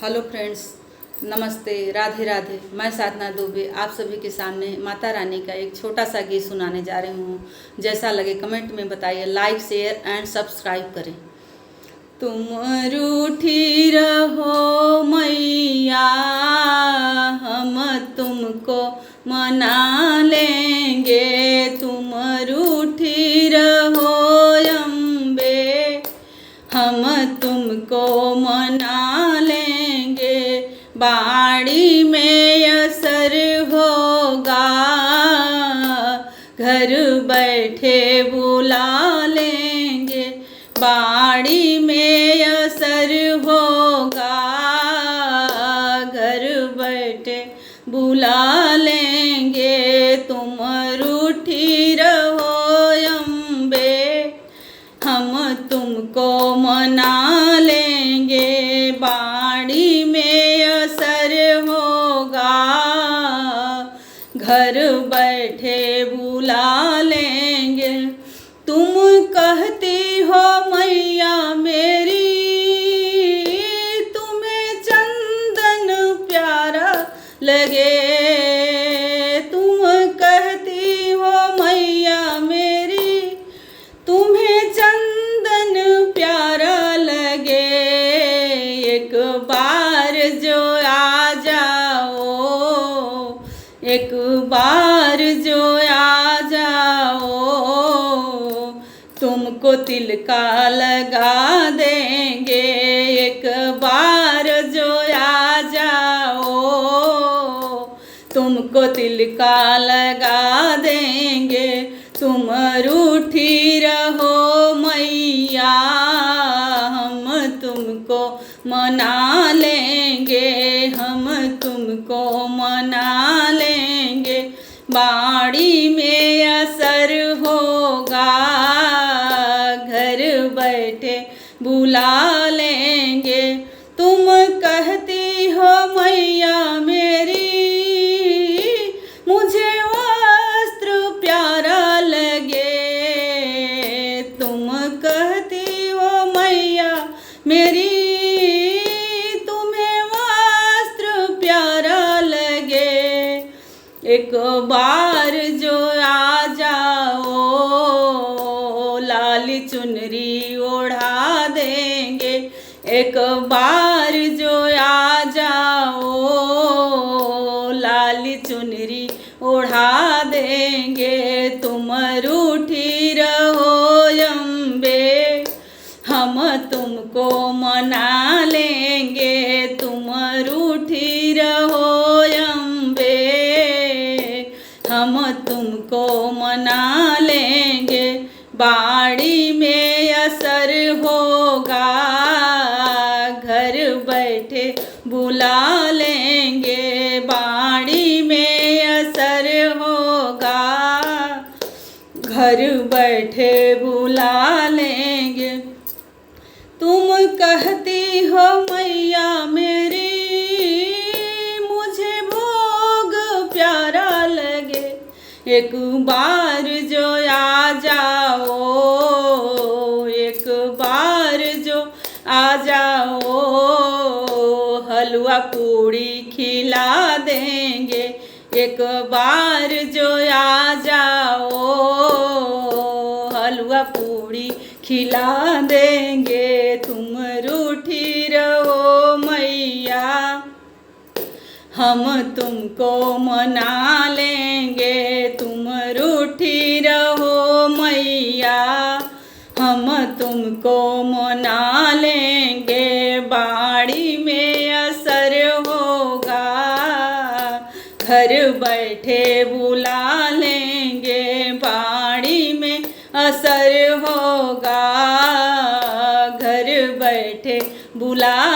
Hello friends, नमस्ते, राधे राधे। मैं साधना दुबे आप सभी के सामने माता रानी का एक छोटा सा गीत सुनाने जा रही हूँ। जैसा लगे कमेंट में बताइए, लाइक शेयर एंड सब्सक्राइब करें। तुम रूठी रहो मैया, हम तुमको मना लेंगे। तुम रूठी रहो अम्बे, हम तुमको मना लेंगे। बाड़ी में असर होगा, घर बैठे बुला लेंगे। बाड़ी में असर होगा, घर बैठे बुला लेंगे। तुम रूठी रहो अम्बे, हम तुमको मना लेंगे। बाड़ी में असर होगा, घर बैठे बुला लेंगे। तुम कहती हो मैया मेरी, तुम्हें चंदन प्यारा लगे। तुम कहती हो मैया मेरी, तुम्हें चंदन प्यारा लगे। एक बार जो आ जाओ, एक बार जो आ जाओ, तुमको तिलका लगा देंगे। एक बार जो आ जाओ, तुमको तिलका लगा देंगे। तुम रूठी रहो मैया, हम तुमको मना लेंगे। हम तुमको मना लेंगे। बाड़ी में असर होगा, घर बैठे बुला लेंगे। तुम कहती हो मैया मेरी, मुझे वस्त्र प्यारा लगे। तुम कहती हो मैया मेरी, तुम्हें वस्त्र प्यारा लगे। एक बार जो आ जाओ, लाली चुनरी ओढ़ा देंगे। एक बार जो आ जाओ, लाली चुनरी ओढ़ा देंगे। तुम रूठी रहो अम्बे, हम तुमको मना लेंगे। तुम रूठी रहो अम्बे, हम तुमको मना लेंगे। बाड़ी में असर होगा, घर बैठे बुला लेंगे। बाड़ी में असर होगा, घर बैठे बुला लेंगे। तुम कहती हो मैया मेरी, मुझे भोग प्यारा लगे। एक बार जो आ जाओ, एक बार जो आ जाओ, हलवा पूड़ी खिला देंगे। एक बार जो आ जाओ, हलवा पूड़ी खिला देंगे। तुम रूठी रहो मैया, हम तुमको मना लेंगे। तुम रूठी रहो मैया, हम तुमको मना लेंगे। बाड़ी में असर होगा, घर बैठे बुला लेंगे। बाड़ी में असर होगा, घर बैठे बुला